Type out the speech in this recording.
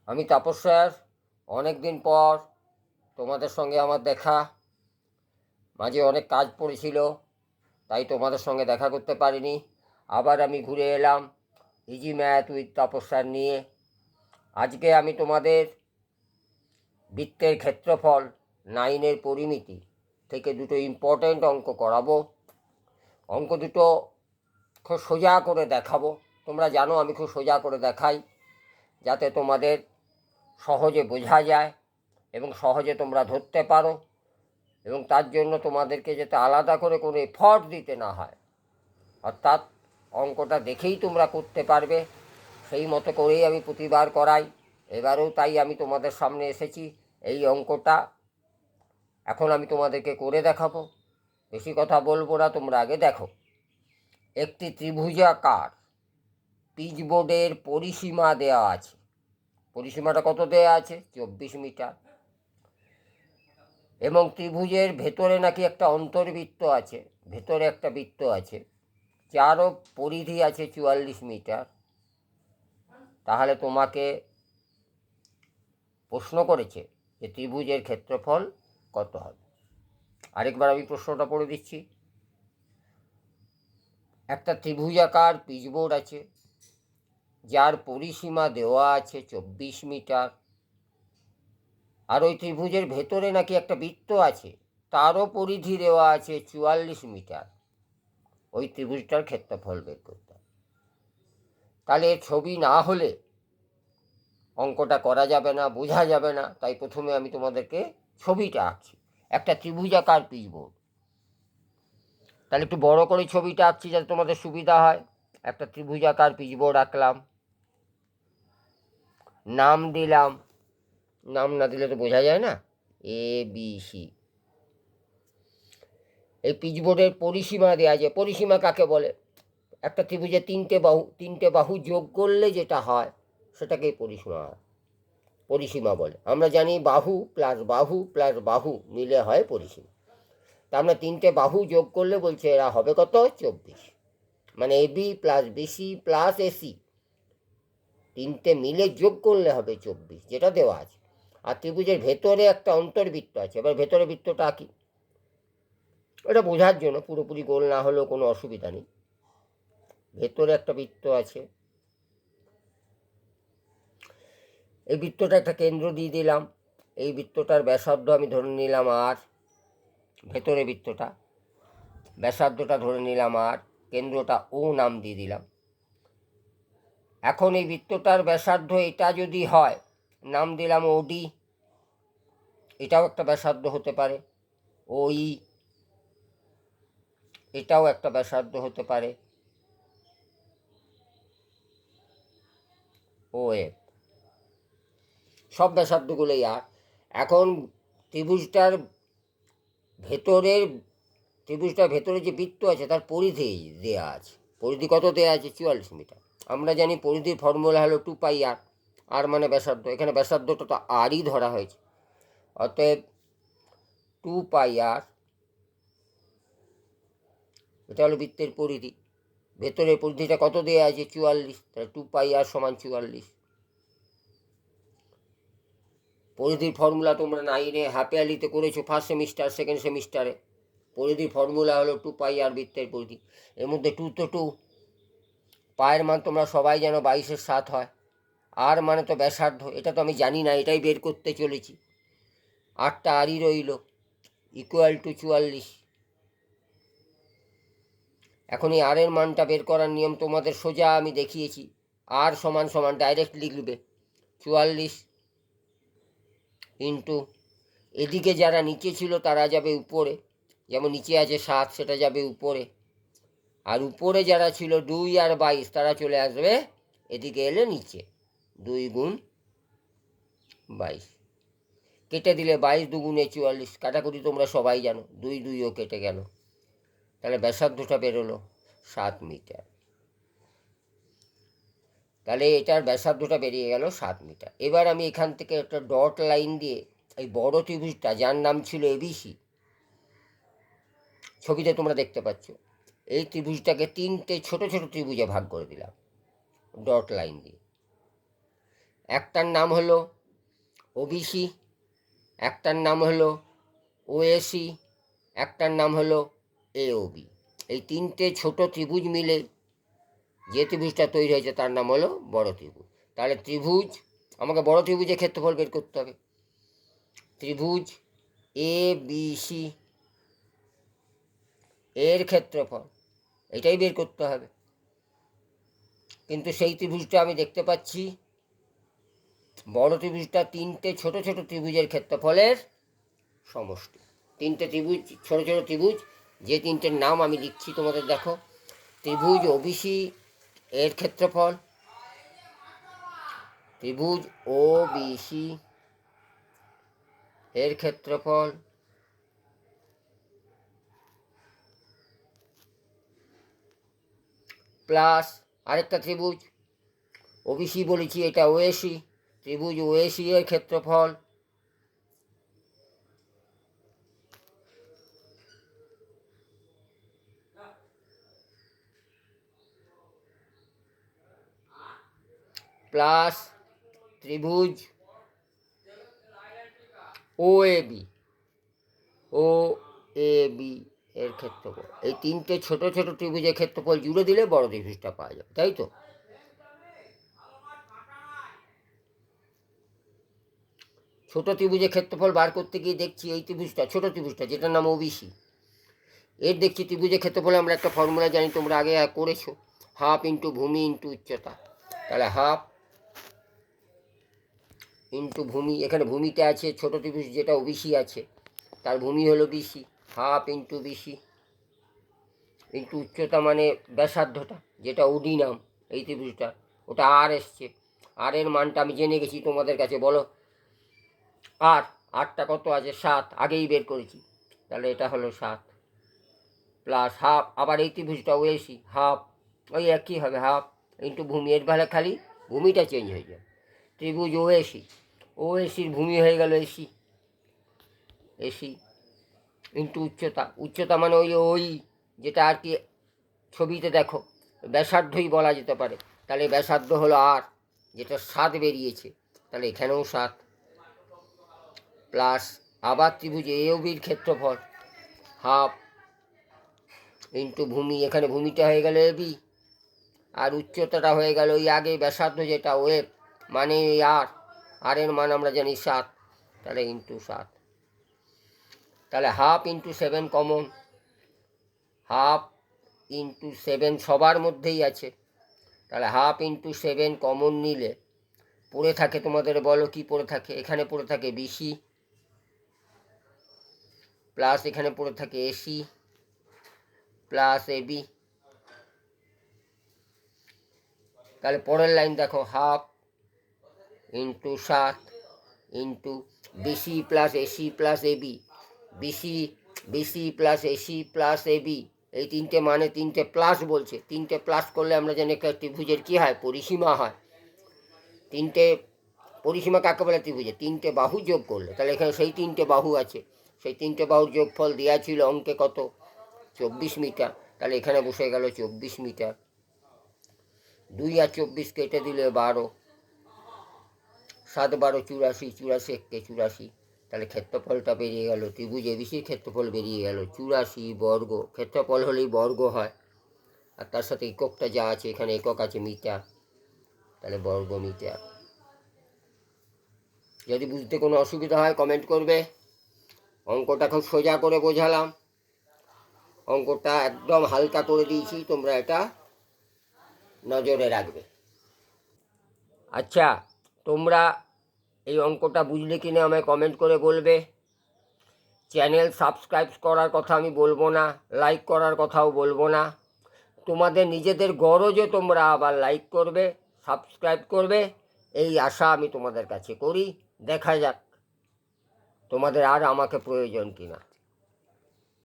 আমি তাপস স্যার। অনেক দিন পর তোমাদের সঙ্গে আমার দেখা। মাঝে অনেক কাজ পড়েছিল, তাই তোমাদের সঙ্গে দেখা করতে পারিনি। আবার আমি ঘুরে এলাম easy math with Tapas sir নিয়ে। আজকে আমি তোমাদের বৃত্তের ক্ষেত্রফল, 9-এর পরিমিতি থেকে দুটো ইম্পর্ট্যান্ট অঙ্ক করাবো। অঙ্ক দুটো খুব সোজা করে দেখাবো। তোমরা জানো আমি খুব সোজা করে দেখাই, যাতে তোমাদের সহজে বোঝা যায় এবং সহজে তোমরা ধরতে পারো, এবং তার জন্য তোমাদেরকে যাতে আলাদা করে কোনো এফর্ট দিতে না হয়, অর্থাৎ অঙ্কটা দেখেই তোমরা করতে পারবে, সেই মতো করেই আমি প্রতিবার করাই। এবারেও তাই আমি তোমাদের সামনে এসেছি। এই অঙ্কটা এখন আমি তোমাদেরকে করে দেখাবো। বেশি কথা বলবো না, তোমরা আগে দেখো। একটি ত্রিভুজাকার পিচবোর্ডের পরিসীমা দেওয়া আছে। পরিসীমাটা কত দেওয়া আছে? 24 মিটার। এবং ত্রিভুজের ভেতরে নাকি একটা অন্তর্বৃত্ত আছে, ভেতরে একটা বৃত্ত আছে যারও পরিধি আছে 44 মিটার। তাহলে তোমাকে প্রশ্ন করেছে যে ত্রিভুজের ক্ষেত্রফল কত হবে। আরেকবার আমি প্রশ্নটা পড়ে দিচ্ছি। একটা ত্রিভুজাকার পিচবোর্ড আছে যার পরিসীমা দেওয়া আছে 24 মিটার, আর ওই ত্রিভুজের ভেতরে নাকি একটা বৃত্ত আছে, তারও পরিধি দেওয়া আছে 44 মিটার। ওই ত্রিভুজটার ক্ষেত্রফল বের করতে হবে। তাহলে ছবি না হলে অঙ্কটা করা যাবে না, বোঝা যাবে না। তাই প্রথমে আমি তোমাদেরকে ছবিটা আঁকছি। একটা ত্রিভুজাকার পিচবোর্ড। তাহলে একটু বড় করে ছবিটা আঁকছি যাতে তোমাদের সুবিধা হয়। একটা ত্রিভুজাকার পিচবোর্ড আঁকলাম, নাম দিলাম। নাম না দিলে তো বোঝা যায় না, ABC। এই পিচবোর্ডের পরিসীমা দেওয়া আছে। পরিসীমা কাকে বলে? একটা ত্রিভুজে তিনটে বাহু যোগ করলে যেটা হয় সেটাকেই পরিসীমা বলে। আমরা জানি বাহু প্লাস বাহু প্লাস বাহু মিলে হয় পরিসীমা। তা আমরা তিনটে বাহু যোগ করলে বলছে এরা হবে কত? 24। মানে AB plus BC plus AC, তিনটে মিলে যোগ করলে হবে 24, যেটা দেওয়া আছে। আর ত্রিভুজের ভেতরে একটা অন্তর্বৃত্ত আছে। এবার ভেতরে বৃত্তটা আঁকি, এটা বোঝার জন্য। পুরোপুরি গোল না হলেও কোনো অসুবিধা নেই। ভেতরে একটা বৃত্ত আছে। এই বৃত্তটা একটা কেন্দ্র দিয়ে দিলাম। এই বৃত্তটার ব্যাসার্ধ আমি ধরে নিলাম আর, ভেতরে বৃত্তটা ব্যাসার্ধটা ধরে নিলাম আর, কেন্দ্রটা ও নাম দিয়ে দিলাম। এখন এই বৃত্তটার ব্যাসার্ধ এটা যদি হয়, নাম দিলাম OD। এটাও একটা ব্যাসার্ধ হতে পারে। OE, এটাও একটা ব্যাসার্ধ হতে পারে। OF, সব ব্যাসার্ধগুলোই আর। এখন ত্রিভুজটার ভেতরে যে বৃত্ত আছে তার পরিধি দেওয়া আছে। পরিধি কত দেওয়া আছে? 44 মিটার। আমরা জানি পরিধির ফর্মুলা হলো 2πr। আর মানে ব্যাসার্ধ। এখানে ব্যাসার্ধটা তো আরই ধরা হয়েছে, অতএব 2πr, এটা হলো বৃত্তের পরিধি। ভেতরের পরিধিটা কত দেওয়া আছে? 44। তাহলে 2πr সমান 44। পরিধির ফর্মুলা তোমরা 9-এ হাফ ইয়ারলিতে করেছো, ফার্স্ট সেমিস্টার, সেকেন্ড সেমিস্টারে। পরিধির ফর্মুলা হলো 2πr, বৃত্তের পরিধি। এর মধ্যে 2 তো 2, পায়ের মান তোমরা সবাই জানো 22/7 হয়। আর মানে তো ব্যাসার্ধ, এটা তো আমি জানি না, এটাই বের করতে চলেছি। 8টা আরই রইল, ইকুয়াল টু 44। এখন এই আর এর মানটা বের করার নিয়ম তোমাদের সোজা আমি দেখিয়েছি। আর সমান সমান ডাইরেক্ট লিখবে 44 ইন্টু, এদিকে যারা নিচে ছিল তারা যাবে উপরে, যেমন নিচে আছে 7, সেটা যাবে উপরে। আর উপরে যারা ছিল 2 আর 22, তারা চলে আসবে এদিকে এলে নিচে। 2 গুণ 22 কেটে দিলে 22 দুগুণে 44, কাটাকুটি তোমরা সবাই জানো, 2 2ও কেটে গেল। তাহলে ব্যাসার্ধটা বেরোলো 7 মিটার। তাহলে এটার ব্যাসার্ধটা বেরিয়ে গেল 7 মিটার। এবার আমি এখান থেকে একটা ডট লাইন দিয়ে এই বড় ত্রিভুজটা, যার নাম ছিল ABC, ছবিতে তোমরা দেখতে পাচ্ছ, এই ত্রিভুজটাকে 3টে ছোট ছোট ত্রিভুজে ভাগ করে দিলাম ডট লাইন দিয়ে। একটার নাম হলো ওবিসি, একটার নাম হলো ওএসি, একটার নাম হলো এওবি। এই তিনটে ছোট ত্রিভুজ মিলে যে ত্রিভুজটা তৈরি হয়েছে তার নাম হলো বড় ত্রিভুজ। তাহলে ত্রিভুজ, আমাকে বড় ত্রিভুজের ক্ষেত্রফল বের করতে হবে। ত্রিভুজ এ বি সি এর ক্ষেত্রফল এটাই বের করতে হবে। কিন্তু সেই ত্রিভুজটা আমি দেখতে পাচ্ছি বড় ত্রিভুজটা তিনটে ছোট ছোট ত্রিভুজের ক্ষেত্রফলের সমষ্টি। তিনটে ত্রিভুজ, ছোট ছোট ত্রিভুজ, যে তিনটের নাম আমি লিখছি তোমাদের দেখো। ত্রিভুজ ওবিসি এর ক্ষেত্রফল, ত্রিভুজ ও বিসি এর ক্ষেত্রফল, প্লাস আরেকটা ত্রিভুজ ওবিসি বলেছি, এটা ওএসি, ত্রিভুজ ওএসি এর ক্ষেত্রফল, প্লাস ত্রিভুজ ওএবি এর ক্ষেত্রফল। এই তিনটে ছোট ছোট ত্রিভুজের ক্ষেত্রফল জুড়ে দিলে বড় ত্রিভুজটা পাওয়া যাবে, তাই তো? ছোট ত্রিভুজের ক্ষেত্রফল বার করতে গিয়ে দেখছি এই ত্রিভুজটা, ছোট ত্রিভুজটা যেটার নাম ওবিসি, এর দেখছি ত্রিভুজের ক্ষেত্রফলে আমরা একটা ফর্মুলা জানি, তোমরা আগে করেছো, হাফ ইন্টু ভূমি ইন্টু উচ্চতা। তাহলে হাফ ইন্টু ভূমি, এখানে ভূমিতে আছে ছোট ত্রিভুজ যেটা ওবিসি আছে, তার ভূমি হলো BC, half into BC into উচ্চতা মানে ব্যাসার্ধটা, যেটা ওডি নাম এই ত্রিভুজটা, ওটা আর এসছে। আর এর মানটা আমি জেনে গেছি তোমাদের কাছে, বলো আর আটটা কত আছে? 7, আগেই বের করেছি। তাহলে এটা হলো 7 প্লাস হাফ, আবার এই ত্রিভুজটা ওএসি, হাফ ওই একই হবে, হাফ ইন্টু ভূমি, এর বেলা খালি ভূমিটা চেঞ্জ হয়ে যাবে। ত্রিভুজ ওএসি, ওএসির ভূমি হয়ে গেল এসি, এসি ইন্টু উচ্চতা, উচ্চতা মানে ওই যেটা আর কি ছবিতে দেখো ব্যাসার্ধই বলা যেতে পারে। তাহলে ব্যাসার্ধ হলো আর, যেটা 7 বেরিয়েছে, তাহলে এখানেও 7 প্লাস আবার ত্রিভুজ এওবির ক্ষেত্রফল হাফ ইন্টু ভূমি, এখানে ভূমিটা হয়ে গেল এবি, আর উচ্চতাটা হয়ে গেল ওই আগে ব্যাসার্ধ যেটা ওয়েব মানে ওই আর এর মান আমরা জানি 7, তাহলে ইন্টু 7। তাহলে half into 7 common, half into 7 সবার মধ্যেই আছে, তাহলে হাফ ইন্টু 7 কমন নিলে পড়ে থাকে, তোমাদের বলো কি পড়ে থাকে? এখানে পড়ে থাকে বিসি প্লাস এখানে পড়ে থাকে এসি প্লাস এবি। তাহলে পরের লাইন দেখো, half into 7 into BC plus AC plus AB, BC plus AC plus AB, এই তিনটে মানে তিনটে প্লাস বলছে, তিনটে প্লাস করলে আমরা জানি একটা ত্রিভুজের কী হয়? পরিসীমা হয়। তিনটে পরিসীমা কাকে বলে? ত্রিভুজে তিনটে বাহু যোগ করলে, তাহলে এখানে সেই তিনটে বাহু আছে, সেই তিনটে বাহুর যোগফল দেওয়া ছিল অঙ্কে কত? 24 মিটার। তাহলে এখানে বসে গেল 24 মিটার, 2 আর 24 কেটে দিলে 12, 7 12 84, 84 একে 84, তাহলে ক্ষেত্রফলটা বেরিয়ে গেল, ত্রিভুজ এবিসির ক্ষেত্রফল বেরিয়ে গেল 84 বর্গ। ক্ষেত্রফল হলেই বর্গ হয়, আর তার সাথে এককটা যা আছে, এখানে একক আছে মিটার, তাহলে বর্গ মিটার। যদি বুঝতে কোনো অসুবিধা হয় কমেন্ট করবে। অঙ্কটা খুব সোজা করে বোঝালাম, অঙ্কটা একদম হালকা করে দিয়েছি, তোমরা এটা নজরে রাখবে। আচ্ছা, তোমরা এই অঙ্কটা বুঝলে কিনা আমায় কমেন্ট করে বলবে। চ্যানেল সাবস্ক্রাইব করার কথা আমি বলবো না, লাইক করার কথাও বলবো না, তোমাদের নিজেদের গরজে তোমরা আবার লাইক করবে, সাবস্ক্রাইব করবে, এই আশা আমি তোমাদের কাছে করি। দেখা যাক তোমাদের আর আমাকে প্রয়োজন কিনা।